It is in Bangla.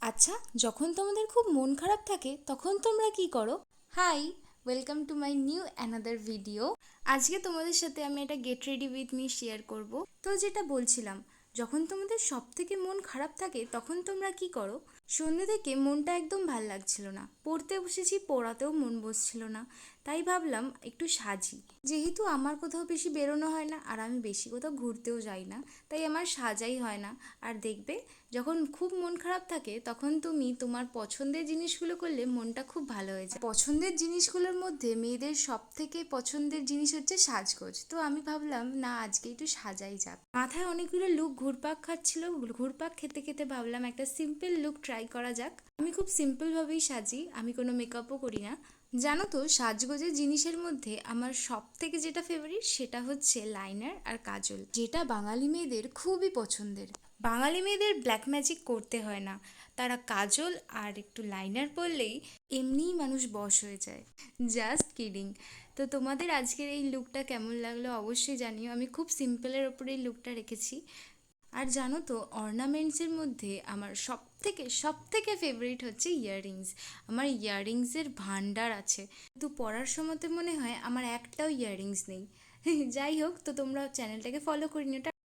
আচ্ছা, যখন তোমাদের খুব মন খারাপ থাকে তখন তোমরা কি করো? Hi, welcome to my new another video. আজকে তোমাদের সাথে আমি একটা get ready with me share করব। তো যেটা বলছিলাম, যখন তোমাদের সব থেকে মন খারাপ থাকে তখন তোমরা কি করো? সন্ধ্যে থেকে মনটা একদম ভাল লাগছিল না, পড়তে বসেছি, পড়াতেও মন বসছিল না। তাই ভাবলাম একটু সাজি। যেহেতু আমার কোথাও বেশি বেরোনো হয় না আর আমি বেশি কোথাও ঘুরতেও যাই না, তাই আমার সাজাই হয় না। আর দেখবে, যখন খুব মন খারাপ থাকে তখন তুমি তোমার পছন্দের জিনিসগুলো করলে মনটা খুব ভালো হয়ে যায়। পছন্দের জিনিসগুলোর মধ্যে মেয়েদের সব থেকে পছন্দের জিনিস হচ্ছে সাজগোজ। তো আমি ভাবলাম না, আজকে একটু সাজাই যাক। মাথায় অনেকগুলো লুক ঘুরপাক খাচ্ছিল, ঘুরপাক খেতে খেতে ভাবলাম একটা সিম্পল লুক ট্রাই করা যাক। আমি খুব সিম্পলভাবেই সাজি, আমি কোনো মেকআপও করি না। জানো তো, সাজগোজের জিনিসের মধ্যে আমার সব থেকে যেটা ফেভারিট সেটা হচ্ছে লাইনার আর কাজল, যেটা বাঙালি মেয়েদের খুবই পছন্দের। বাঙালি মেয়েদের ব্ল্যাক ম্যাজিক করতে হয় না, তারা কাজল আর একটু লাইনার পরলেই এমনিই মানুষ বশ হয়ে যায়। Just kidding. তো তোমাদের আজকের এই লুকটা কেমন লাগলো অবশ্যই জানিও। আমি খুব সিম্পলের ওপরে এই লুকটা রেখেছি। আর জানো তো, অর্নামেন্টসের মধ্যে আমার সব থেকে ফেভারিট হচ্ছে ইয়াররিংস। আমার ইয়াররিংসের ভান্ডার আছে, কিন্তু পরার সময়তে মনে হয় আমার একটাও ইয়াররিংস নেই। যাই হোক, তো তোমরা চ্যানেলটাকে ফলো করে নিও।